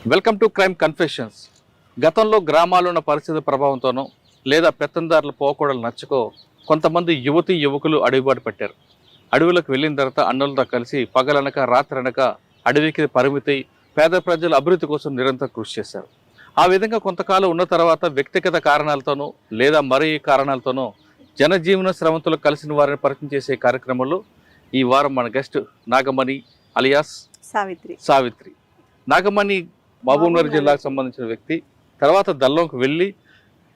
Welcome to crime confessions. గతంలో గ్రామాల్లో ఉన్న పరిస్థితి ప్రభావంతోనో లేదా పెత్తందారుల పోకూడలు నచ్చకో కొంతమంది యువతి యువకులు అడవిబాటు పెట్టారు. అడవులకు వెళ్ళిన తర్వాత అన్నులతో కలిసి పగలనక రాత్రనక అడవికి పరిమితి పేద ప్రజల అభివృద్ధి కోసం నిరంతరం కృషి చేశారు. ఆ విధంగా కొంతకాలం ఉన్న తర్వాత వ్యక్తిగత కారణాలతోనో లేదా మరే కారణాలతోనో జనజీవన శ్రమంతులు కలిసిన వారిని పరిచయం చేసే కార్యక్రమంలో ఈ వారం మన గెస్ట్ నాగమణి అలియాస్ సావిత్రి. నాగమణి మహబూబ్నగర్ జిల్లాకు సంబంధించిన వ్యక్తి. తర్వాత దల్లంకు వెళ్ళి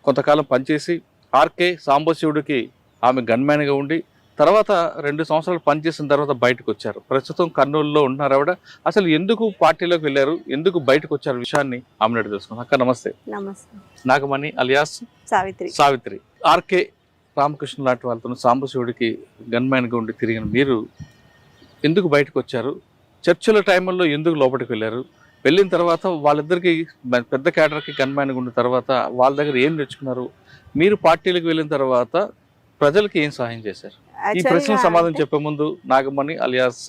కొంతకాలం పనిచేసి ఆర్కే సాంబశివుడికి ఆమె గన్మ్యాన్గా ఉండి తర్వాత 2 సంవత్సరాలు పనిచేసిన తర్వాత బయటకు వచ్చారు. ప్రస్తుతం కర్నూలులో ఉంటున్నారు ఆవిడ. అసలు ఎందుకు పార్టీలోకి వెళ్ళారు, ఎందుకు బయటకు వచ్చారు విషయాన్ని ఆమె తెలుసుకున్నాం. అక్క నమస్తే. నాగమణి అలియాస్ సావిత్రి. ఆర్కే రామకృష్ణ లాంటి వాళ్ళతో సాంబశివుడికి గన్మ్యాన్గా ఉండి తిరిగిన మీరు ఎందుకు బయటకు వచ్చారు? చర్చల టైంలో ఎందుకు లోపలికి వెళ్ళారు? వెళ్ళిన తర్వాత వాళ్ళిద్దరికి పెద్ద క్యాడర్కి గన్మ్యాన్గా ఉన్న తర్వాత వాళ్ళ దగ్గర ఏం నేర్చుకున్నారు? మీరు పార్టీలకు వెళ్ళిన తర్వాత ప్రజలకి ఏం సహాయం చేశారు? ఈ ప్రశ్న సమాధానం చెప్పే ముందు నాగమణి అలియాస్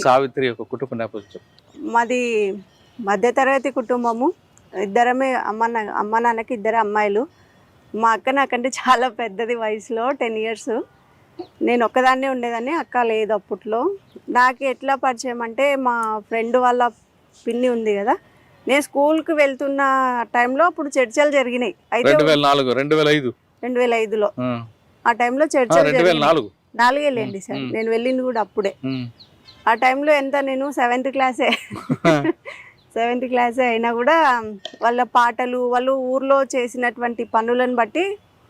సావిత్రి యొక్క కుటుంబ నేపథ్యం. మాది మధ్యతరగతి కుటుంబము. ఇద్దరమే అమ్మ నాన్నకి 2 అమ్మాయిలు. మా అక్క నాకంటే చాలా పెద్దది వయసులో 10 years. నేను ఒక్కదాన్నే ఉండేదాన్ని, అక్క లేదు అప్పట్లో. నాకు ఎట్లా పరిచయం అంటే మా ఫ్రెండ్ వాళ్ళ పిన్ని ఉంది కదా, నేను స్కూల్కి వెళ్తున్న టైంలో అప్పుడు చర్చలు జరిగినాయి. 2005లో ఆ టైంలో చర్చలు 4 లేండి సార్, నేను వెళ్ళింది కూడా అప్పుడే. ఆ టైంలో ఎంత నేను 7th క్లాసే అయినా కూడా వాళ్ళ పాటలు, వాళ్ళు ఊర్లో చేసినటువంటి పనులను బట్టి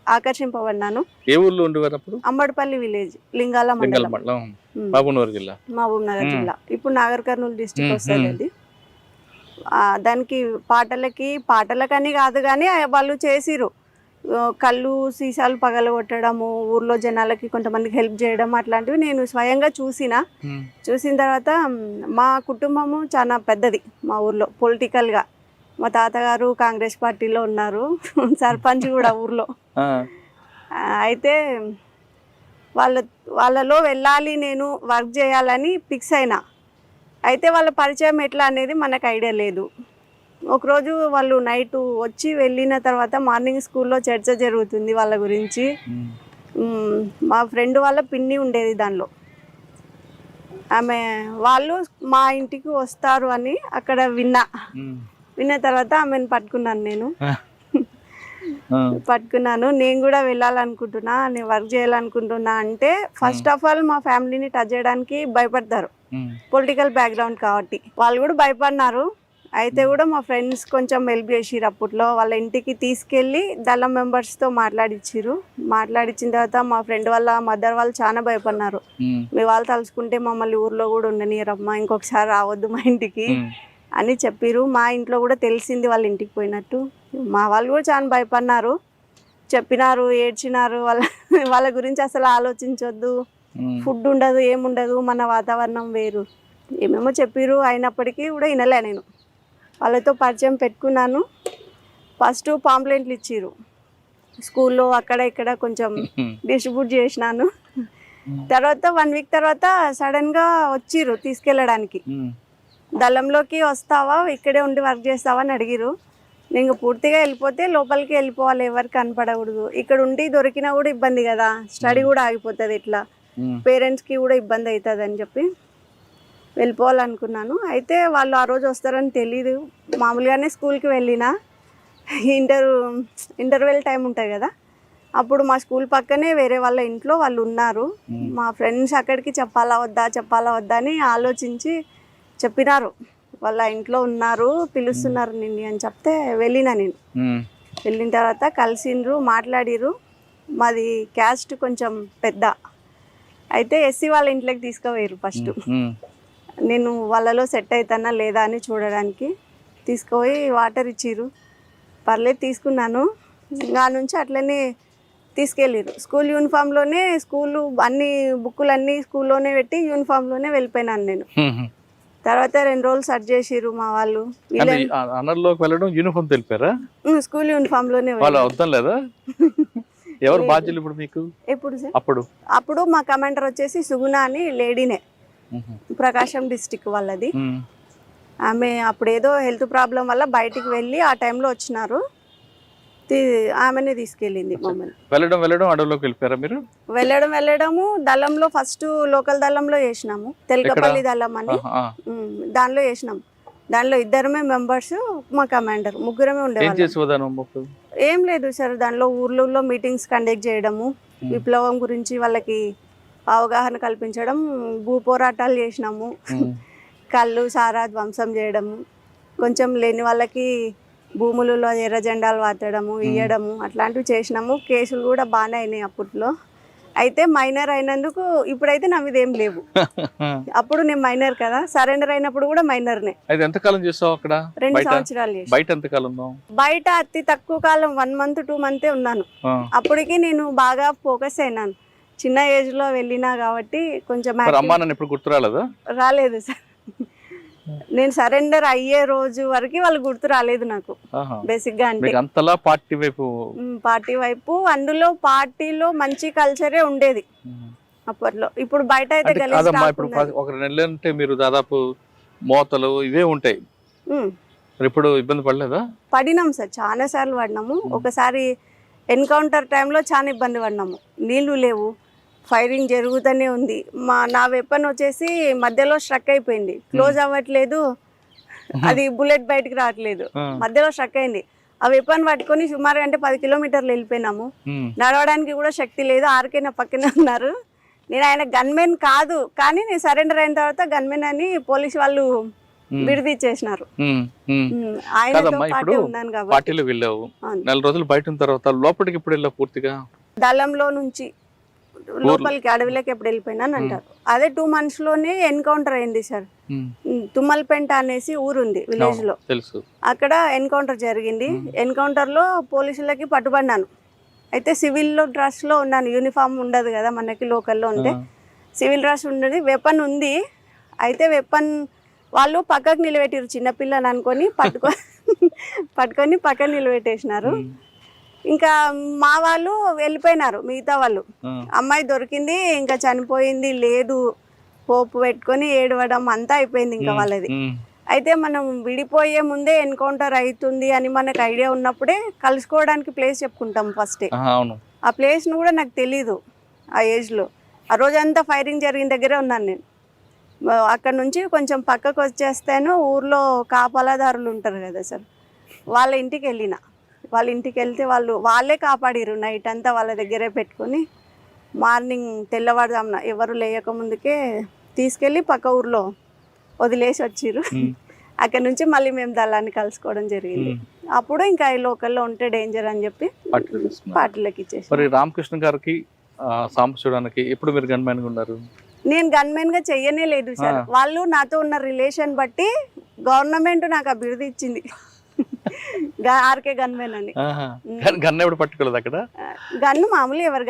ఆకర్షింపబడినాను. ఏ ఊర్లో ఉండేవారు అప్పుడు? అమ్మడిపల్లి విలేజ్, లింగాల మండలం, మహబూబ్నగర్ జిల్లా. ఇప్పుడు నాగర్ కర్నూలు డిస్ట్రిక్ట్ వస్తుంది అది. దానికి పాటలకని కాదు కానీ వాళ్ళు చేసిరు. కళ్ళు సీసాలు పగలగొట్టడము, ఊర్లో జనాలకి కొంతమందికి హెల్ప్ చేయడం, అట్లాంటివి నేను స్వయంగా చూసిన తర్వాత మా కుటుంబము చాలా పెద్దది మా ఊర్లో పొలిటికల్గా. మా తాతగారు కాంగ్రెస్ పార్టీలో ఉన్నారు, సర్పంచ్ కూడా ఊర్లో. అయితే వాళ్ళలో వెళ్ళాలి, నేను వర్క్ చేయాలని ఫిక్స్ అయినా. అయితే వాళ్ళ పరిచయం ఎట్లా అనేది మనకు ఐడియా లేదు. ఒకరోజు వాళ్ళు నైట్ వచ్చి వెళ్ళిన తర్వాత మార్నింగ్ స్కూల్లో చర్చ జరుగుతుంది వాళ్ళ గురించి. మా ఫ్రెండ్ వాళ్ళ పిన్ని ఉండేది దానిలో. వాళ్ళు మా ఇంటికి వస్తారు అని అక్కడ విన్న తర్వాత ఆమెను పట్టుకున్నాను. నేను కూడా వెళ్ళాలనుకుంటున్నా, నేను వర్క్ చేయాలనుకుంటున్నా అంటే ఫస్ట్ ఆఫ్ ఆల్ మా ఫ్యామిలీని టచ్ చేయడానికి భయపడతారు, పొలిటికల్ బ్యాక్గ్రౌండ్ కాబట్టి. వాళ్ళు కూడా భయపడినారు. అయితే కూడా మా ఫ్రెండ్స్ కొంచెం హెల్ప్ చేసిరు. అప్పట్లో వాళ్ళ ఇంటికి తీసుకెళ్ళి దళం మెంబర్స్తో మాట్లాడించిన తర్వాత మా ఫ్రెండ్ వాళ్ళ మదర్ వాళ్ళు చాలా భయపడినారు. మీ వాళ్ళు తలుచుకుంటే మమ్మల్ని ఊర్లో కూడా ఉండనియరమ్మా, ఇంకొకసారి రావద్దు మా ఇంటికి అని చెప్పిరు. మా ఇంట్లో కూడా తెలిసింది వాళ్ళ ఇంటికి పోయినట్టు. మా వాళ్ళు కూడా చాలా భయపడినారు, చెప్పినారు, ఏడ్చినారు. వాళ్ళ గురించి అసలు ఆలోచించొద్దు, ఫుడ్ ఉండదు, ఏముండదు, మన వాతావరణం వేరు, ఏమేమో చెప్పిరు. అయినప్పటికీ కూడా వినలే. నేను వాళ్ళతో పరిచయం పెట్టుకున్నాను. ఫస్ట్ పాంప్లెంట్లు ఇచ్చిరు స్కూల్లో, అక్కడ ఇక్కడ కొంచెం డిస్ట్రిబ్యూట్ చేసినాను. తర్వాత 1 week తర్వాత సడన్గా వచ్చిర్రు తీసుకెళ్ళడానికి. దళంలోకి వస్తావా, ఇక్కడే ఉండి వర్క్ చేస్తావా అని అడిగిరు. నేను పూర్తిగా వెళ్ళిపోతే లోపలికి వెళ్ళిపోవాలి, ఎవరికి కనపడకూడదు. ఇక్కడ ఉండి దొరికినా కూడా ఇబ్బంది కదా, స్టడీ కూడా ఆగిపోతుంది, ఇట్లా పేరెంట్స్కి కూడా ఇబ్బంది అవుతుంది అని చెప్పి వెళ్ళిపోవాలనుకున్నాను. అయితే వాళ్ళు ఆ రోజు వస్తారని తెలీదు. మామూలుగానే స్కూల్కి వెళ్ళినా, ఇంటర్వెల్ టైం ఉంటుంది కదా, అప్పుడు మా స్కూల్ పక్కనే వేరే వాళ్ళ ఇంట్లో వాళ్ళు ఉన్నారు. మా ఫ్రెండ్స్ అక్కడికి చెప్పాలా వద్దా అని ఆలోచించి చెప్పినారు. వాళ్ళ ఇంట్లో ఉన్నారు, పిలుస్తున్నారు నిన్ను అని చెప్తే వెళ్ళిన. నేను వెళ్ళిన తర్వాత కలిసిండ్రు, మాట్లాడిరు. మాది క్యాస్ట్ కొంచెం పెద్ద. అయితే ఎస్సీ వాళ్ళ ఇంట్లోకి తీసుకుపోయారు ఫస్ట్. నేను వాళ్ళలో సెట్ అవుతానా లేదా అని చూడడానికి తీసుకుపోయి వాటర్ ఇచ్చిర్రు. పర్లేదు తీసుకున్నాను. ఇంకా నుంచి అట్లనే తీసుకెళ్ళిరు. స్కూల్ యూనిఫామ్లోనే, అన్ని బుక్కులన్నీ స్కూల్లోనే పెట్టి యూనిఫామ్లోనే వెళ్ళిపోయినాను నేను. తర్వాత 2 రోజులు సెర్చ్ చేసిర్రు మా వాళ్ళు. స్కూల్ యూనిఫామ్లోనే. ఎవరు బాధ్యులు ఇప్పుడు మీకు? అప్పుడు మా కమాండర్ వచ్చేసి సుగుణ అని లేడీనే, ప్రకాశం డిస్టిక్ వాళ్ళది. ఆమె అప్పుడు ఏదో హెల్త్ ప్రాబ్లం వల్ల బయటికి వెళ్ళి ఆ టైంలో వచ్చినారు. ఆమెనే తీసుకెళ్ళింది మమ్మల్ని. వెళ్ళడం అడవిలోకి వెళ్ళిపోయారా మీరు? వెళ్ళడము దళంలో ఫస్ట్ లోకల్ దళంలో వేసినాము, తెలకపల్లి దళం అని. దానిలో వేసినాము. దానిలో 2 మెంబర్స్, మా కమాండర్, ముగ్గురమే ఉండేవాళ్ళం. ఏం లేదు సార్, దానిలో ఊర్లలో మీటింగ్స్ కండక్ట్ చేయడము, విప్లవం గురించి వాళ్ళకి అవగాహన కల్పించడం, భూ పోరాటాలు చేసినాము, కళ్ళు సారా ధ్వంసం చేయడము, కొంచెం లేని వాళ్ళకి భూములలో ఎర్ర జెండాలు వాతడము, ఇయ్యడము, అట్లాంటివి చేసినాము. కేసులు కూడా బాగానే అయినాయి అప్పట్లో. అయితే మైనర్ అయినందుకు ఇప్పుడైతే నా మీద ఏం లేవు. అప్పుడు నేను మైనర్ కదా, సరెండర్ అయినప్పుడు కూడా మైనర్నే. ఎంతకాలం చేసావు అక్కడ? 2 సంవత్సరాలు చేసి. బయట ఎంతకాలం ఉన్నావు? బయట అతి తక్కువ కాలం, 1 మంత్ 2 మంతే ఉన్నాను. అప్పటికి నేను బాగా ఫోకస్ అయినాను. చిన్న ఏజ్ లో వెళ్ళినా కాబట్టి కొంచెం ఎప్పుడు గుర్తు రాలేదా? రాలేదు సార్. నేను సరెండర్ అయ్యే రోజు వరకు వాళ్ళు గుర్తు రాలేదు నాకు. బేసిక్ గా అంటే అంతలా పార్టీ వైపు అందులో పార్టీలో మంచి కల్చరే ఉండేది అప్పట్లో. ఇప్పుడు బయట అయితే ఒక నెల అంటే మీరు దాదాపు మోతలు ఇవే ఉంటాయి. ఇప్పుడు ఇబ్బంది పడలేదా? పడినాం సార్, చాలా సార్లు పడినాము. ఒకసారి ఎన్కౌంటర్ టైంలో చాలా ఇబ్బంది పడినాము. నీళ్లు లేవు, ఫైరింగ్ జరుగుతూనే ఉంది. నా వెపన్ వచ్చేసి మధ్యలో స్ట్రక్ అయిపోయింది, క్లోజ్ అవ్వట్లేదు, అది బుల్లెట్ బయటకు రావట్లేదు, మధ్యలో స్ట్రక్ అయింది. ఆ వెపన్ పట్టుకొని సుమారు అంటే 10 కిలోమీటర్లు వెళ్ళిపోయినాము. నడవడానికి కూడా శక్తి లేదు. ఆర్కే నా పక్కనే ఉన్నారు. నేను ఆయన గన్మెన్ కాదు, కానీ నేను సరెండర్ అయిన తర్వాత గన్మెన్ అని పోలీసు వాళ్ళు విడదీచ్చేసినారు. ఆయనతో పాటు ఉన్నాను కాబట్టి. నెల రోజులు బయట ఉన్న తర్వాత లోపలికి ఇప్పుడు వెళ్ళా పూర్తిగా దళంలో నుంచి లోపలికి అడవిలోకి ఎప్పుడు వెళ్ళిపోయినాను అంటారు. అదే 2 months లోనే ఎన్కౌంటర్ అయింది సార్. తుమ్మల్పెంట అనేసి ఊరుంది విలేజ్ లో, అక్కడ ఎన్కౌంటర్ జరిగింది. ఎన్కౌంటర్ లో పోలీసులకి పట్టుబడినాను. అయితే సివిల్ డ్రెస్ లో ఉన్నాను, యూనిఫామ్ ఉండదు కదా మనకి లోకల్లో ఉంటే. సివిల్ డ్రెస్ ఉండదు, వెపన్ ఉంది. అయితే వెపన్ వాళ్ళు పక్కకు నిలబెట్టారు, చిన్నపిల్లని అనుకొని పట్టుకొని పక్కన నిలబెట్టేసినారు. ఇంకా మా వాళ్ళు వెళ్ళిపోయినారు, మిగతా వాళ్ళు. అమ్మాయి దొరికింది, ఇంకా చనిపోయింది లేదు, పోపు పెట్టుకొని ఏడవడం అంతా అయిపోయింది ఇంకా వాళ్ళది. అయితే మనం విడిపోయే ముందే ఎన్కౌంటర్ అవుతుంది అని మనకు ఐడియా ఉన్నప్పుడే కలుసుకోవడానికి ప్లేస్ చెప్పుకుంటాం ఫస్ట్. ఆ ప్లేస్ ను కూడా నాకు తెలీదు ఆ ఏజ్ లో. ఆ రోజంతా ఫైరింగ్ జరిగిన దగ్గరే ఉన్నాను నేను. అక్కడ నుంచి కొంచెం పక్కకు వచ్చేస్తాను, ఊర్లో కాపలాదారులు ఉంటారు కదా సార్, వాళ్ళ ఇంటికి వెళ్ళిన. వాళ్ళ ఇంటికి వెళ్తే వాళ్ళే కాపాడిరు. నైట్ అంతా వాళ్ళ దగ్గరే పెట్టుకొని మార్నింగ్ తెల్లవారుజామున ఎవరు లేయక ముందుకే తీసుకెళ్ళి పక్క ఊర్లో వదిలేసి వచ్చిర్రు. అక్కడ నుంచి మళ్ళీ మేము దళాన్ని కలుసుకోవడం జరిగింది. అప్పుడు ఇంకా ఈ లోకల్లో ఉంటే డేంజర్ అని చెప్పి పార్టీలోకి ఇచ్చేసి. మరి రామకృష్ణ గారికి సాంబశివుడానికి ఎప్పుడు మీరు గన్మెన్ గా ఉన్నారు? నేను గన్మెన్ గా చెయ్యనే లేదు సార్. వాళ్ళు నాతో ఉన్న రిలేషన్ బట్టి గవర్నమెంట్ నాకు ఆ బిరుదు ఇచ్చింది, ఆర్కే గన్మెన్ అని. గన్ ఎప్పుడు పట్టుకోలేదు అక్కడ? గన్ను మామూలు ఎవరు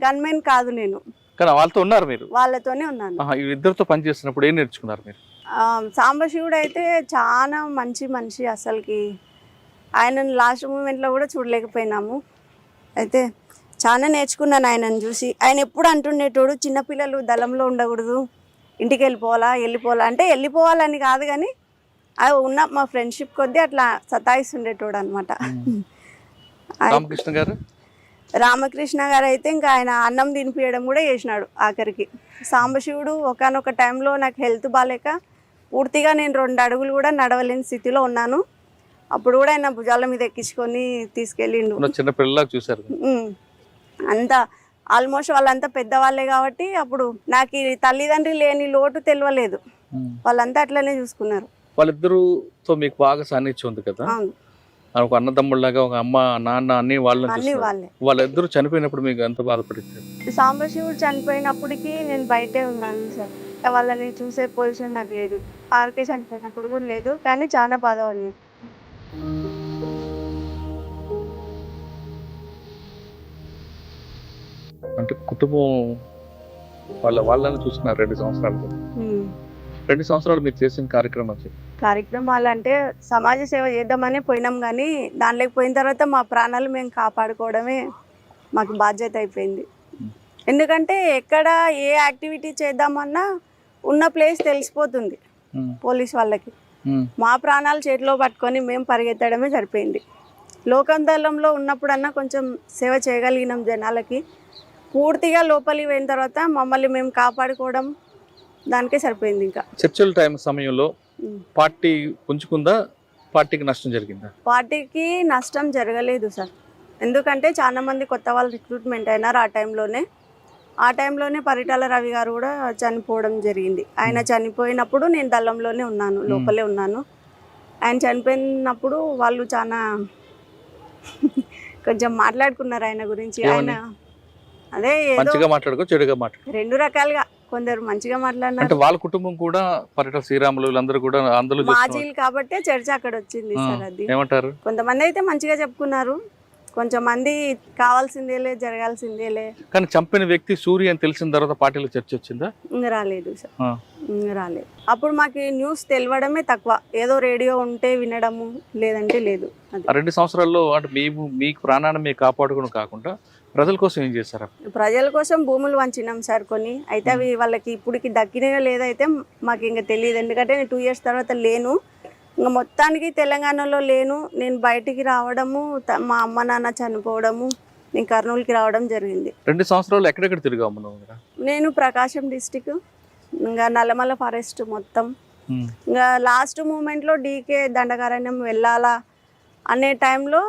గన్మెన్ కాదు నేను. వాళ్ళతో ఉన్నారు మీరు? వాళ్ళతోనే ఉన్నాను. ఇద్దరితో పని చేస్తున్నప్పుడు ఏం నేర్చుకున్నారు మీరు? సాంబశివుడు అయితే చాలా మంచి మనిషి అసలుకి. ఆయనను లాస్ట్ మూమెంట్ లో కూడా చూడలేకపోయినాము. అయితే చాలా నేర్చుకున్నాను ఆయనను చూసి. ఆయన ఎప్పుడు అంటుండేటోడు, చిన్నపిల్లలు దళంలో ఉండకూడదు, ఇంటికి వెళ్ళిపోవాలా అంటే వెళ్ళిపోవాలని కాదు, కానీ అది ఉన్న మా ఫ్రెండ్షిప్ కొద్దీ అట్లా సతాయిస్తుండేటోడు అనమాట. రామకృష్ణ గారు అయితే ఇంకా ఆయన అన్నం తినిపించడం కూడా చేసినాడు ఆఖరికి. సాంబశివుడు ఒకానొక టైంలో నాకు హెల్త్ బాగాలేక పూర్తిగా నేను 2 అడుగులు కూడా నడవలేని స్థితిలో ఉన్నాను. అప్పుడు కూడా ఆయన భుజాల మీద ఎక్కించుకొని తీసుకెళ్ళిండు. చిన్నపిల్లలా చూసారు అంతా. ఆల్మోస్ట్ వాళ్ళంతా పెద్దవాళ్ళే కాబట్టి అప్పుడు నాకు తల్లిదండ్రి లేని లోటు తెలియలేదు. వాళ్ళంతా అట్లనే చూసుకున్నారు. వాళ్ళిద్దరుతో మీకు బాగా సాన్నిధ్యం ఉంది కదా, ఒక అన్నదమ్ముళ్ళగా, ఒక అమ్మ నాన్న అన్ని వాళ్ళని వాళ్ళిద్దరు చనిపోయినప్పుడు మీకు ఎంత బాధపడింది? సాంబశివుడు చనిపోయినప్పటికీ నేను బయటే ఉన్నాను సార్. వాళ్ళని చూసే పొజిషన్ నాకు లేదు. ఆర్కే చనిపోయినప్పుడు కూడా లేదు, కానీ చాలా బాధ ఉంది. అంటే కుటుంబం వాళ్ళని చూసుకున్నారు 2 సంవత్సరాలు. 2 సంవత్సరాలు మీరు చేసిన కార్యక్రమాలు అంటే సమాజ సేవ చేద్దామని పోయినాం, కానీ దానిలోకి పోయిన తర్వాత మా ప్రాణాలు మేము కాపాడుకోవడమే మాకు బాధ్యత అయిపోయింది. ఎందుకంటే ఎక్కడ ఏ యాక్టివిటీ చేద్దామన్నా ఉన్న ప్లేస్ తెలిసిపోతుంది. పోలీస్ వాళ్ళకి. మా ప్రాణాలు చేతిలో పట్టుకొని మేము పరిగెత్తడమే సరిపోయింది. లోకందళంలో ఉన్నప్పుడన్నా కొంచెం సేవ చేయగలిగినాం జనాలకి. పూర్తిగా లోపలికి పోయిన తర్వాత మమ్మల్ని మేము కాపాడుకోవడం దానికే సరిపోయింది. ఇంకా చర్చల టైం సమయంలో పార్టీ పుంజుకుందా, పార్టీకి నష్టం జరిగిందా? పార్టీకి నష్టం జరగలేదు సార్. ఎందుకంటే చాలా మంది కొత్త వాళ్ళు రిక్రూట్మెంట్ అయినారు ఆ టైంలోనే పరిటాల రవి గారు కూడా చనిపోవడం జరిగింది. ఆయన చనిపోయినప్పుడు నేను దళంలోనే ఉన్నాను, లోపలే ఉన్నాను. ఆయన చనిపోయినప్పుడు వాళ్ళు చాలా కొంచెం మాట్లాడుకున్నారు ఆయన గురించి. ఆయన అదే మంచిగా మాట్లాడుకో చెడుగా మాట్లాడు, రెండు రకాలుగా. కొందరు మంచిగా మాట్లాడినారు. అంటే వాళ్ళ కుటుంబం కూడా పరిటాల శ్రీరాములు వీళ్ళందరూ కూడా అందులో మాజీలు కాబట్టే చర్చ అక్కడ వచ్చింది సార్. అది ఏమంటారు? కొంతమంది అయితే మంచిగా చెప్పుకున్నారు, కొంచెం మంది కావాల్సిందేలే జరగాల్సిందేలే. కానీ చంపిన వ్యక్తి సూర్య అని తెలిసిన తర్వాత పార్టీలో చర్చ వచ్చిందా? ఇంకా రాలేదు సార్, ఇంకా రాలేదు. అప్పుడు మాకు న్యూస్ తెలియడమే తక్కువ, ఏదో రేడియో ఉంటే వినడము, లేదంటే లేదు. 2 సంవత్సరాల్లో అంటే మీకు ప్రాణాన్ని మీరు కాపాడుకోవడం కాకుండా ప్రజల కోసం ఏం చేశారు? ప్రజల కోసం భూములు వంచినాం సార్ కొన్ని. అయితే అవి వాళ్ళకి ఇప్పటికి దక్కినాయో లేదైతే మాకు ఇంకా తెలియదు. ఎందుకంటే నేను 2 years తర్వాత లేను, ఇంకా మొత్తానికి తెలంగాణలో లేను. నేను బయటికి రావడము, మా అమ్మ నాన్న చనిపోవడము, నేను కర్నూలుకి రావడం జరిగింది. 2 సంవత్సరాలు ఎక్కడెక్కడ తిరిగాము నువ్వు? నేను ప్రకాశం డిస్టిక్, ఇంకా నల్లమల్ల ఫారెస్ట్ మొత్తం. ఇంకా లాస్ట్ మూమెంట్లో డీకే దండకారణ్యం వెళ్ళాలా అనే టైంలో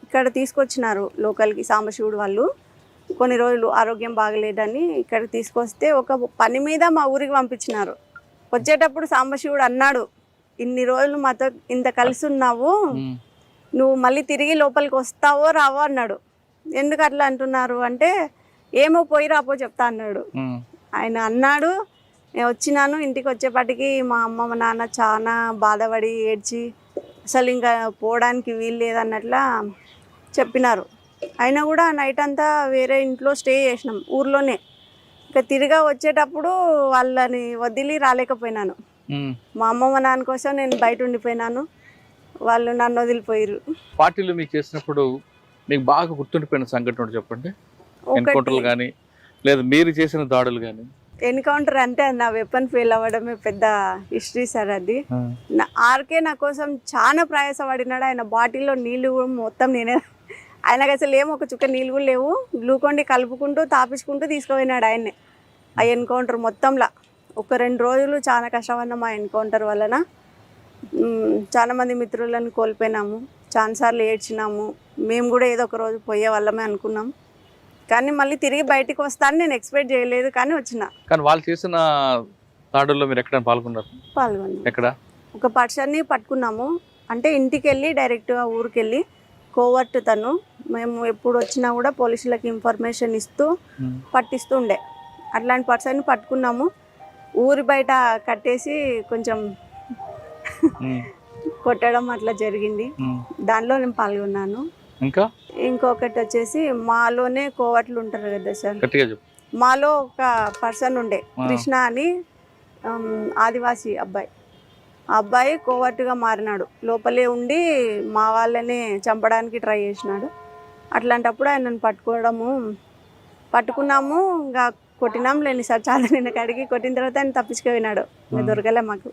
ఇక్కడ తీసుకొచ్చినారు లోకల్కి సాంబశివుడు వాళ్ళు. కొన్ని రోజులు ఆరోగ్యం బాగలేదని ఇక్కడ తీసుకొస్తే ఒక పని మీద మా ఊరికి పంపించినారు. వచ్చేటప్పుడు సాంబశివుడు అన్నాడు, ఇన్ని రోజులు మాతో ఇంత కలిసి ఉన్నావు, నువ్వు మళ్ళీ తిరిగి లోపలికి వస్తావో రావో అన్నాడు. ఎందుకు అట్లా అంటున్నారు అంటే, ఏమో పోయి రాపో చెప్తా అన్నాడు. ఆయన అన్నాడు. నేను వచ్చినాను, ఇంటికి వచ్చేపాటికి మా అమ్మ మా నాన్న చాలా బాధపడి ఏడ్చి అసలు ఇంకా పోవడానికి వీలు లేదన్నట్లా చెప్పినారు. అయినా కూడా నైట్ అంతా వేరే ఇంట్లో స్టే చేసినాం ఊర్లోనే. ఇంకా తిరిగా వచ్చేటప్పుడు వాళ్ళని వదిలి రాలేకపోయినాను. మా అమ్మమ్మ నాన్న కోసం నేను బయట ఉండిపోయినాను, వాళ్ళు నన్ను వదిలిపోయారు. పార్టీలో మీకు చేసినప్పుడు మీకు బాగా గుర్తుండిపోయిన సంఘటన చెప్పండి. ఎన్కౌంటర్లు కానీ లేదా మీరు చేసిన దాడులు కానీ? ఎన్కౌంటర్ అంటే నా వెపన్ ఫెయిల్ అవ్వడమే పెద్ద హిస్టరీ సార్. అది ఆర్కే నా కోసం చాలా ప్రయాసపడినాడు. ఆయన బాటిల్లో నీళ్ళు మొత్తం నేనే, ఆయనకు అసలు ఏమో ఒక చుక్క నీళ్ళు కూడా లేవు, గ్లూకోండి కలుపుకుంటూ తాపించుకుంటూ తీసుకుపోయినాడు ఆయన్నే. ఆ ఎన్కౌంటర్ మొత్తంలో ఒక 2 రోజులు చాలా కష్టపడినాం. ఆ ఎన్కౌంటర్ వలన చాలా మంది మిత్రులను కోల్పోయినాము, చాలాసార్లు ఏడ్చినాము. మేము కూడా ఏదో ఒక రోజు పోయే వాళ్ళమే అనుకున్నాం, కానీ మళ్ళీ తిరిగి బయటికి వస్తాను నేను ఎక్స్పెక్ట్ చేయలేదు, కానీ వచ్చిన. కానీ వాళ్ళు చేసిన దాడుల్లో మీరు ఎక్కడ పాల్గొన్నారు? పాల్గొన్నాం. ఎక్కడ? ఒక పర్సన్ని పట్టుకున్నాము, అంటే ఇంటికి వెళ్ళి డైరెక్ట్గా ఊరికి వెళ్ళి కోవర్ట్ తను. మేము ఎప్పుడు వచ్చినా కూడా పోలీసులకు ఇన్ఫర్మేషన్ ఇస్తూ పట్టిస్తూ ఉండే. అట్లాంటి పర్సన్ని పట్టుకున్నాము, ఊరి బయట కట్టేసి కొంచెం కొట్టడం అట్లా జరిగింది. దానిలో నేను పాల్గొన్నాను. ఇంకా ఇంకొకటి వచ్చేసి మాలోనే కోవట్లు ఉంటారు కదా సార్, మాలో ఒక పర్సన్ ఉండే కృష్ణ అని, ఆదివాసీ అబ్బాయి. ఆ అబ్బాయి కోవట్టుగా మారినాడు, లోపలే ఉండి మా వాళ్ళని చంపడానికి ట్రై చేసినాడు. అట్లాంటప్పుడు ఆయనను పట్టుకున్నాము, ఇంకా కొట్టినాం లేని సార్. చాలా నిన్న కడిగి కొట్టిన తర్వాత ఆయన తప్పించుకుపోయినాడు, ఇంకా దొరకలే మాకు.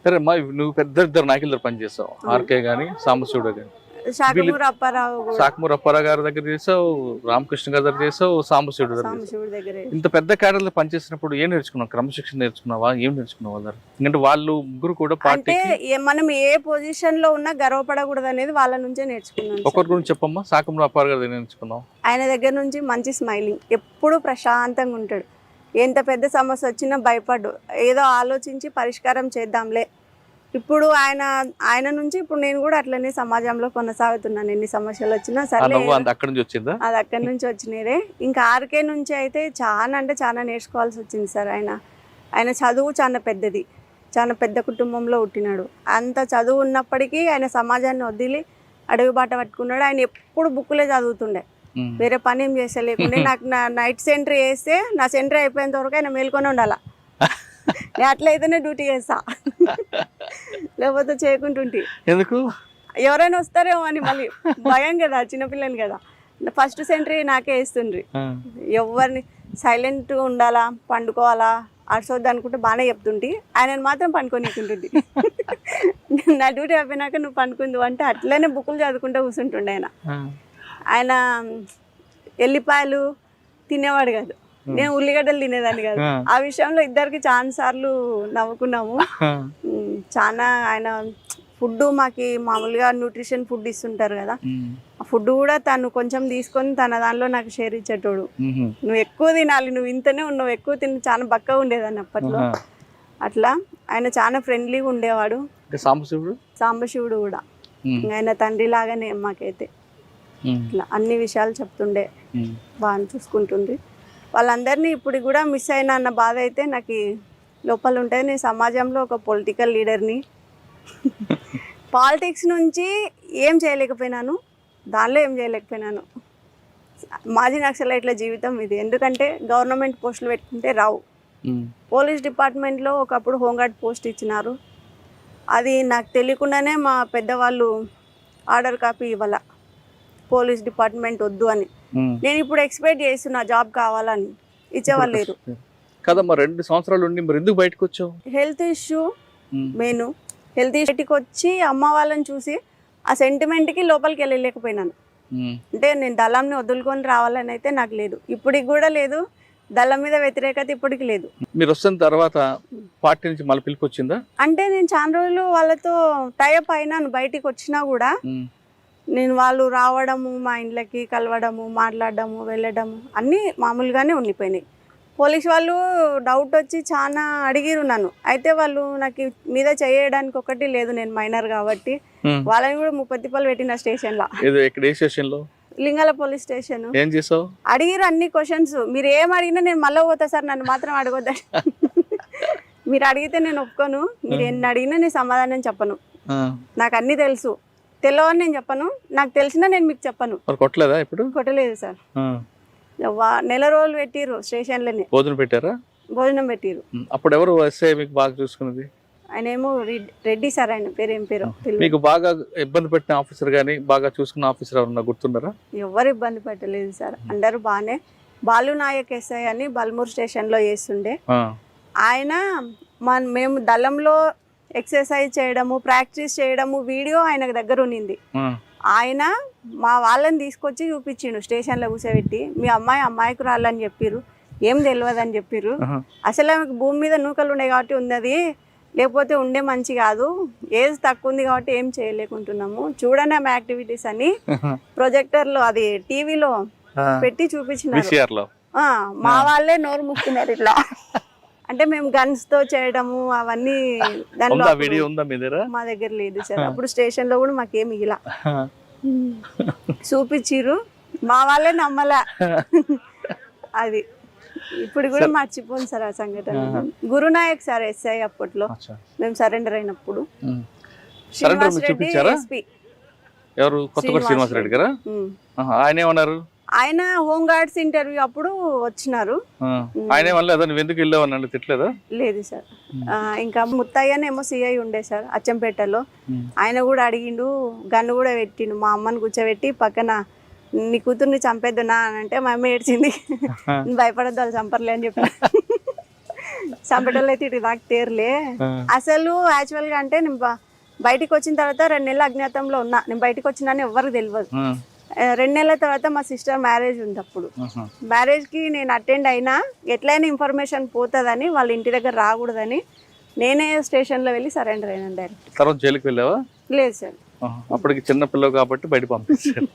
నువ్వు పెద్ద నాయకుల పని చేసావు, ఆర్కే గానీ సాంబశివుడు గానీ. శాఖమూరు అప్పారావు గారి దగ్గర చేసావు, రామకృష్ణ గారి దగ్గర చేసావు, సాంబశివుడు దగ్గర. ఇంత పెద్ద క్యాడర్లో పనిచేసినప్పుడు ఏం నేర్చుకున్నావు? క్రమశిక్షణ నేర్చుకున్నావా? ఏం నేర్చుకున్నావు? ఎందుకంటే వాళ్ళు ముగ్గురు కూడా అంటే మనం ఏ పొజిషన్ లో ఉన్నా గర్వపడకూడదు అనేది వాళ్ళ నుంచే నేర్చుకున్నాం. ఒకరి గురించి చెప్పమ్మా. శాఖమూరు అప్పారావు గారి దగ్గర నేర్చుకున్నావు? ఆయన దగ్గర నుంచి మంచి స్మైలింగ్, ఎప్పుడు ప్రశాంతంగా ఉంటాడు. ఎంత పెద్ద సమస్య వచ్చినా భయపడ్డు, ఏదో ఆలోచించి పరిష్కారం చేద్దాంలే. ఇప్పుడు ఆయన నుంచి ఇప్పుడు నేను కూడా అట్లనే సమాజంలో కొనసాగుతున్నాను. ఎన్ని సమస్యలు వచ్చినా సరే, అది అక్కడి నుంచి వచ్చినారే. ఇంకా ఆర్కే నుంచి అయితే చాలా అంటే చాలా నేర్చుకోవాల్సి వచ్చింది సార్. ఆయన చదువు చాలా పెద్దది, చాలా పెద్ద కుటుంబంలో పుట్టినాడు. అంత చదువు ఉన్నప్పటికీ ఆయన సమాజాన్ని వదిలి అడవి బాట పట్టుకున్నాడు. ఆయన ఎప్పుడు బుక్కులే చదువుతుండే, వేరే పని ఏం చేసలేకుండే. నాకు నా నైట్ సెంట్రీ వేస్తే నా సెంట్రీ అయిపోయేంత వరకు ఆయన మేల్కొని ఉండాలా. నేను అట్లయితేనే డ్యూటీ చేస్తా, లేకపోతే చేయకుంటుంటే. ఎందుకు? ఎవరైనా వస్తారేమో అని మళ్ళీ భయం కదా, చిన్నపిల్లని కదా. ఫస్ట్ సెంట్రీ నాకే వేస్తుండ్రి. ఎవరిని సైలెంట్ ఉండాలా, పండుకోవాలా, అరసొద్దు అనుకుంటే బాగానే చెప్తుంటే ఆయనను మాత్రం పండుకొనికుంటుంది. నా డ్యూటీ అయిపోయినాక నువ్వు పండుకుందు అంటే అట్లనే బుక్కులు చదువుకుంటూ కూర్చుంటుండే ఆయన ఎల్లిపాయలు తినేవాడు కాదు, నేను ఉల్లిగడ్డలు తినేదాన్ని కాదు. ఆ విషయంలో ఇద్దరికి చాలా సార్లు నవ్వుకున్నాము. చాలా ఆయన ఫుడ్ మాకి మామూలుగా న్యూట్రిషన్ ఫుడ్ ఇస్తుంటారు కదా, ఆ ఫుడ్ కూడా తను కొంచెం తీసుకొని తన దానిలో నాకు షేర్ ఇచ్చేటోడు. నువ్వు ఎక్కువ తినాలి, నువ్వు ఇంతనే ఉన్నావు, ఎక్కువ తిని చాలా బక్కగా ఉండేదాన్ని అప్పట్లో. అట్లా ఆయన చాలా ఫ్రెండ్లీగా ఉండేవాడు. సాంబశివుడు కూడా ఆయన తండ్రి లాగానే మాకైతే. ఇట్లా అన్ని విషయాలు చెప్తుండే, బాగా చూసుకుంటుంది. వాళ్ళందరినీ ఇప్పుడు కూడా మిస్ అయినా అన్న బాధ అయితే నాకు లోపల ఉంటుంది. నేను సమాజంలో ఒక పొలిటికల్ లీడర్ని, పాలిటిక్స్ నుంచి ఏం చేయలేకపోయినాను, దానిలో ఏం చేయలేకపోయినాను. మాజీ నక్సలైట్ల జీవితం ఇది. ఎందుకంటే గవర్నమెంట్ పోస్టులు పెట్టుకుంటే రావు. పోలీస్ డిపార్ట్మెంట్లో ఒకప్పుడు హోంగార్డ్ పోస్ట్ ఇచ్చినారు, అది నాకు తెలియకుండానే మా పెద్దవాళ్ళు ఆర్డర్ కాపీ ఇవ్వాల, పోలీస్ డిపార్ట్మెంట్ వద్దు అని. నేను ఇప్పుడు ఎక్స్పెక్ట్ చేస్తున్నా జాబ్ కావాలని, ఇచ్చేవాళ్ళు లేరు కదమ్మా. 2 సంవత్సరాలు ఉండి మరి ఎందుకు బయటకు వచ్చావు? Health issue main. హెల్త్ ఇష్యూకి వచ్చి అమ్మ వాళ్ళని చూసి ఆ సెంటిమెంట్కి లోపలికి వెళ్ళలేకపోయినాను. అంటే నేను దళంని వదులుకొని రావాలని అయితే నాకు లేదు, ఇప్పటికి కూడా లేదు. దళం మీద వ్యతిరేకత ఇప్పటికి లేదు. మీరు వస్తున్న తర్వాత పార్టీ నుంచి మళ్ళీ పిలుపు వచ్చిందా? అంటే నేను చాలా రోజులు వాళ్ళతో టైఅప్ అయినాను. బయటికి వచ్చినా కూడా నేను వాళ్ళు రావడము, మా ఇంట్లోకి కలవడము, మాట్లాడడము, వెళ్ళడము అన్నీ మామూలుగానే ఉండిపోయినాయి. పోలీస్ వాళ్ళు డౌట్ వచ్చి చాలా అడిగిరు నన్ను. అయితే వాళ్ళు నాకు మీద చేయడానికి ఒకటి లేదు, నేను మైనర్ కాబట్టి. వాళ్ళని కూడా 30 తిప్పలు పెట్టిన స్టేషన్లో, లింగాల పోలీస్ స్టేషన్. ఏం చేసావు? అడిగిరు అన్ని క్వశ్చన్స్. మీరు ఏం అడిగినా నేను మళ్ళీ పోతా సార్, నన్ను మాత్రం అడగొద్దా. మీరు అడిగితే నేను ఒప్పుకోను, మీరు ఎన్ని అడిగినా నేను సమాధానం చెప్పను. నాకు అన్ని తెలుసు, తెలియని నేను చెప్పను, నాకు తెలిసినా నేను మీకు చెప్పను. కొట్టలేదా? ఇప్పుడు కొట్టలేదు సార్. నెల రోజులు పెట్టిరు స్టేషన్లోనే. భోజనం పెట్టారా? భోజనం పెట్టిరు. అప్పుడు ఎవరు ఎస్ఐ మీకు బాగా చూసుకున్నది? ఆయన ఏమో రెడ్డి సార్, ఆయన పేరు ఏం పేరు. మీకు బాగా ఇబ్బంది పెట్టిన ఆఫీసర్ కానీ బాగా చూసుకున్న ఆఫీసర్ ఎవరన్నా గుర్తున్నారా? ఎవరు ఇబ్బంది పెట్టలేదు సార్, అందరూ బాగానే. బాలు నాయక్ ఎస్ఐ అని బల్మూర్ స్టేషన్లో చేస్తుండే ఆయన. మేము దళంలో ఎక్సర్సైజ్ చేయడము, ప్రాక్టీస్ చేయడము వీడియో ఆయన దగ్గర ఉన్నింది. ఆయన మా వాళ్ళని తీసుకొచ్చి చూపించిండు స్టేషన్లో కూర్చోబెట్టి. మీ అమ్మాయికి రాళ్ళని చెప్పిర్రు, ఏం తెలియదు అని చెప్పిర్రు. అసలు ఆమెకు భూమి మీద నూకలు ఉండే కాబట్టి ఉన్నది, లేకపోతే ఉండే మంచి కాదు, ఏజ్ తక్కువ ఉంది కాబట్టి ఏం చేయలేకుంటున్నాము, చూడండి ఆమె యాక్టివిటీస్ అని ప్రొజెక్టర్లో అది టీవీలో పెట్టి చూపించినారు. మా వాళ్ళే నోరు ముక్కున్నారు ఇట్లా. అంటే మేము గన్స్ తో చేయడము అవన్నీ దానిలో మా దగ్గర లేదు సార్. అప్పుడు స్టేషన్ లో కూడా మాకేమి ఇలా చూపించిర్రు, మా వాళ్ళే నమ్మలా. అది ఇప్పుడు కూడా మర్చిపోను సార్ ఆ సంఘటన. గురునాయక్ సార్ ఎస్ఐ అప్పట్లో మేము సరెండర్ అయినప్పుడు. శ్రీనివాస్ రెడ్డి ఎస్పీ. ఎవరు? కొత్తగూడ శ్రీనివాస్ రెడ్డి గారా? ఆయన ఏమన్నారు? ఆయన హోమ్ గార్డ్స్ ఇంటర్వ్యూ అప్పుడు వచ్చినారు. ఎందుకు వెళ్ళావు తిట్టలేదా? లేదు సార్. ఇంకా ముత్తయ్యనేమో సిఐ ఉండే సార్ అచ్చంపేటలో, ఆయన కూడా అడిగిండు, గన్ను కూడా పెట్టిండు. మా అమ్మని కూర్చోబెట్టి పక్కన నీ కూతుర్ని చంపేద్దునా అని అంటే మా అమ్మ ఏడ్చింది. భయపడద్దు, వాళ్ళు చంపర్లే అని చెప్పి. చంపేటోళ్ళు అయితే ఇటు నాకు తేరలే. అసలు యాక్చువల్గా అంటే నేను బయటికి వచ్చిన తర్వాత 2 నెలలు అజ్ఞాతంలో ఉన్నా. నేను బయటకు వచ్చినాను ఎవరికి తెలియదు. 2 నెలల తర్వాత మా సిస్టర్ మ్యారేజ్ ఉంది. అప్పుడు మ్యారేజ్కి నేను అటెండ్ అయినా ఎట్లయినా ఇన్ఫర్మేషన్ పోతుందని, వాళ్ళ ఇంటి దగ్గర రాకూడదని నేనే స్టేషన్లో వెళ్ళి సరెండర్ అయినా డైరెక్ట్. తర్వాత జైలుకి వెళ్ళావా? లేదు సార్, అప్పటికి చిన్న పిల్లలు కాబట్టి బయట పంపించారు.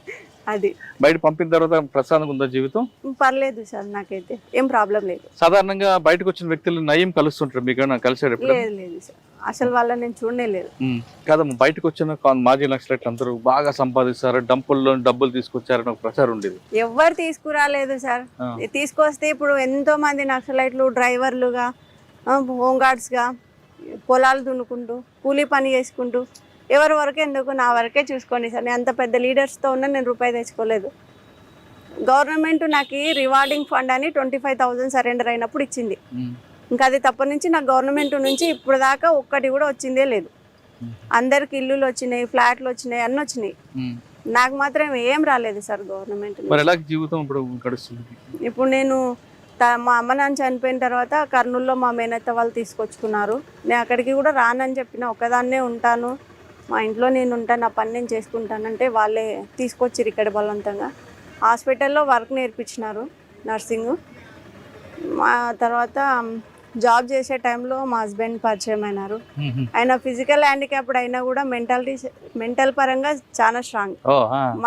అది బయట పంపిన తర్వాత ప్రశాంతంగా ఉందా జీవితం? పర్లేదు సార్, నాకైతే ఏం ప్రాబ్లం లేదు. సాధారణంగా బయటకు వచ్చిన వ్యక్తులు నయం కలుస్తుంటారు, మీకు కలిసారు? లేదు లేదు సార్, అసలు వాళ్ళని నేను చూడనే లేదు. కాదమ్మా, బయటకు వచ్చిన మాజీ నక్సలైట్లు అందరూ బాగా సంపాదిస్తారు, డంపుల్లో డబ్బులు తీసుకొచ్చారని ఒక ప్రచారం ఉండేది. ఎవరు తీసుకురాలేదు సార్. తీసుకొస్తే ఇప్పుడు ఎంతో మంది నక్సలైట్లు డ్రైవర్లుగా, హోంగార్డ్స్గా పొలాలు దున్నుకుంటూ కూలీ పని చేసుకుంటూ, ఎవరి వరకే ఎందుకు, నా వరకే చూసుకోండి సార్. నేను అంత పెద్ద లీడర్స్తో ఉన్నా నేను రూపాయి తెచ్చుకోలేదు. గవర్నమెంట్ నాకు రివార్డింగ్ ఫండ్ అని 25,000 సరెండర్ అయినప్పుడు ఇచ్చింది. ఇంకా అది తప్ప నుంచి నాకు గవర్నమెంట్ నుంచి ఇప్పుడు దాకా ఒక్కటి కూడా వచ్చిందే లేదు. అందరికి ఇల్లులు వచ్చినాయి, ఫ్లాట్లు వచ్చినాయి, అన్నీ వచ్చినాయి. నాకు మాత్రం ఏం రాలేదు సార్ గవర్నమెంట్. జీవితం ఇప్పుడు నేను మా అమ్మ నాన్న చనిపోయిన తర్వాత కర్నూలులో మా మేనత్త వాళ్ళు తీసుకొచ్చుకున్నారు. నేను అక్కడికి కూడా రానని చెప్పిన, ఒకదాన్నే ఉంటాను, మా ఇంట్లో నేను ఉంటాను, నా పని నేను చేసుకుంటానంటే వాళ్ళే తీసుకొచ్చిరు ఇక్కడ బలవంతంగా. హాస్పిటల్లో వర్క్ నేర్పించినారు, నర్సింగ్. మా తర్వాత జాబ్ చేసే టైంలో మా హస్బెండ్ పరిచయం అయినారు. ఆయన ఫిజికల్ హ్యాండిక్యాప్డ్ అయినా కూడా మెంటల్ పరంగా చాలా స్ట్రాంగ్.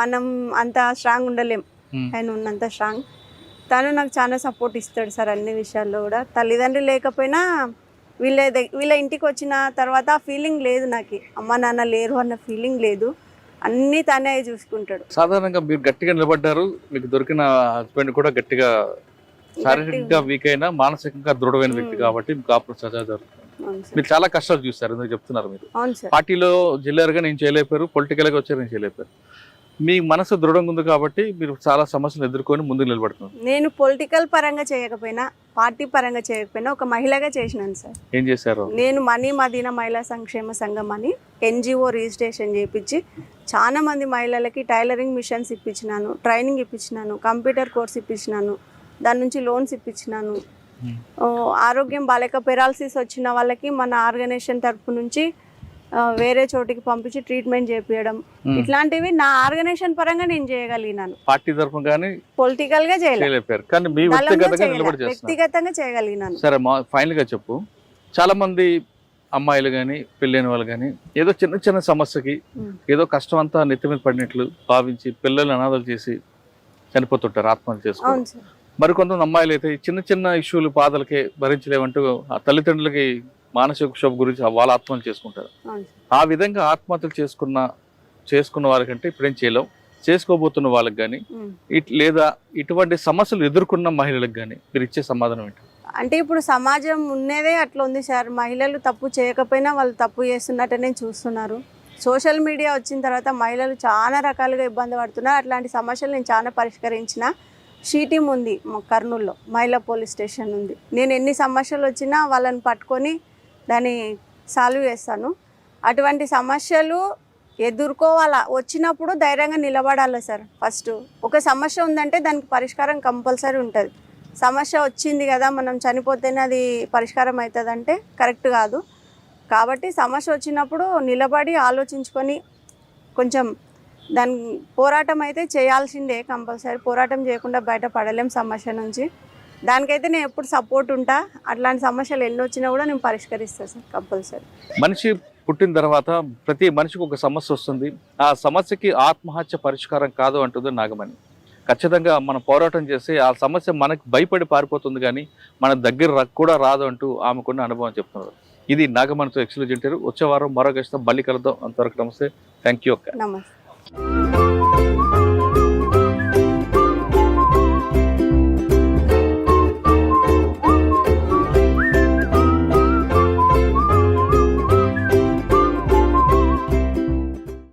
మనం అంత స్ట్రాంగ్ ఉండలేం, ఆయన ఉన్నంత స్ట్రాంగ్. తను నాకు చాలా సపోర్ట్ ఇస్తాడు సార్ అన్ని విషయాల్లో కూడా. తల్లిదండ్రులు లేకపోయినా వీళ్ళ ఇంటికి వచ్చిన తర్వాత ఆ ఫీలింగ్ లేదు నాకు, అమ్మ నాన్న లేరు అన్న ఫీలింగ్ లేదు. అన్నీ తనే చూసుకుంటాడు. సాధారణంగా మీరు గట్టిగా నిలబడ్డారు, మీకు దొరికిన హస్బెండ్ కూడా గట్టిగా శారీరకంగా వీక్ అయినా మానసికంగా దృఢమైన వ్యక్తి కాబట్టి మీకు కాపురం సజా జరుగుతుంది. మీరు చాలా కష్టాలు చూస్తారు, ఎందుకు చెప్తున్నారు. మీరు పార్టీలో జిల్లారుగా నేను చేయలేపారు, పొలిటికల్ గా వచ్చారు నేను చేయలేపారు. మీ మనసు దృఢంగా ఉంది కాబట్టి మీరు చాలా సమస్యలు ఎదుర్కొని ముందుకు నిలబడుతున్నారు. నేను పొలిటికల్ పరంగా చేయకపోయినా, పార్టీ పరంగా చేయకపోయినా ఒక మహిళగా చేసినాను సార్. ఏం చేశారు? నేను మనీ మదీనా మహిళా సంక్షేమ సంఘం అని NGO రిజిస్ట్రేషన్ చేయించి చాలా మంది మహిళలకి టైలరింగ్ మిషన్స్ ఇప్పించినాను, ట్రైనింగ్ ఇప్పించినాను, కంప్యూటర్ కోర్స్ ఇప్పించినాను, దాని నుంచి లోన్స్ ఇప్పించినాను. ఆరోగ్యం బాలేక పెరాలసిస్ వచ్చిన వాళ్ళకి మన ఆర్గనైజేషన్ తరఫు నుంచి వేరే చోటికి పంపించి ట్రీట్మెంట్ చేపించడం, ఇట్లాంటివి నా ఆర్గనైజేషన్ పరంగా నేను చేయగలిగినాను. పార్టీ తరఫు కానీ పొలిటికల్ గా చేయలేకపోయారు, కానీ మీ వ్యక్తిగతంగా చేయగలిగినాను. సరే, ఫైనల్ గా చెప్పు. చాలా మంది అమ్మాయిలు కానీ పెళ్ళైన వాళ్ళు కానీ ఏదో చిన్న చిన్న సమస్యకి ఏదో కష్టం అంతా నెత్తి మీద పడినట్లు భావించి పిల్లల్ని అనాథలు చేసి చనిపోతుంటారు, ఆత్మహత్య చేసుకోవాలి. మరికొంతమంది అమ్మాయిలు అయితే చిన్న చిన్న ఇష్యూలు బాధలకే భరించలేమంటూ ఆ తల్లిదండ్రులకి మానసిక క్షోభ గురించి వాళ్ళ ఆత్మహత్యలు చేసుకుంటారు. ఆ విధంగా ఆత్మహత్యలు చేసుకున్న వాళ్ళకంటే ఇప్పుడేం చేయలేం, చేసుకోబోతున్న వాళ్ళకి కానీ లేదా ఇటువంటి సమస్యలు ఎదుర్కొన్న మహిళలకు కానీ మీరు ఇచ్చే సమాధానం ఏంటి? అంటే ఇప్పుడు సమాజం ఉన్నదే అట్లా ఉంది సార్. మహిళలు తప్పు చేయకపోయినా వాళ్ళు తప్పు చేస్తున్నట్టనే చూస్తున్నారు. సోషల్ మీడియా వచ్చిన తర్వాత మహిళలు చాలా రకాలుగా ఇబ్బంది పడుతున్నారు. అట్లాంటి సమస్యలు నేను చాలా పరిష్కరించిన. షీటీం ఉంది మా కర్నూలులో, మహిళా పోలీస్ స్టేషన్ ఉంది. నేను ఎన్ని సమస్యలు వచ్చినా వాళ్ళని పట్టుకొని దాన్ని సాల్వ్ చేస్తాను. అటువంటి సమస్యలు ఎదుర్కోవాలా, వచ్చినప్పుడు ధైర్యంగా నిలబడాలి సార్. ఫస్ట్ ఒక సమస్య ఉందంటే దానికి పరిష్కారం కంపల్సరీ ఉంటుంది. సమస్య వచ్చింది కదా మనం చనిపోతేనే అది పరిష్కారం అవుతుందంటే కరెక్ట్ కాదు. కాబట్టి సమస్య వచ్చినప్పుడు నిలబడి ఆలోచించుకొని కొంచెం దాని పోరాటం అయితే చేయాల్సిందే కంపల్సరీ. పోరాటం చేయకుండా బయటపడలేం సమస్య నుంచి. దానికైతే నేను ఎప్పుడు సపోర్ట్ ఉంటా. అట్లాంటి సమస్యలు ఎన్ని వచ్చినా కూడా నేను పరిష్కరిస్తాను సార్ కంపల్సరీ. మనిషి పుట్టిన తర్వాత ప్రతి మనిషికి ఒక సమస్య వస్తుంది. ఆ సమస్యకి ఆత్మహత్య పరిష్కారం కాదు అంటుంది నాగమణి. ఖచ్చితంగా మనం పోరాటం చేసి ఆ సమస్య మనకు భయపడి పారిపోతుంది, కానీ మన దగ్గర కూడా రాదు అంటూ ఆమెకున్న అనుభవం చెప్తున్నారు. ఇది నాగమణితో ఎక్స్క్లూజివ్ ఇంటర్వ్యూ. వచ్చే వారం మరో గెస్ట్తో మళ్ళీ కలుద్దాం. అంతవరకు నమస్తే, థ్యాంక్ యూ. నమస్తే.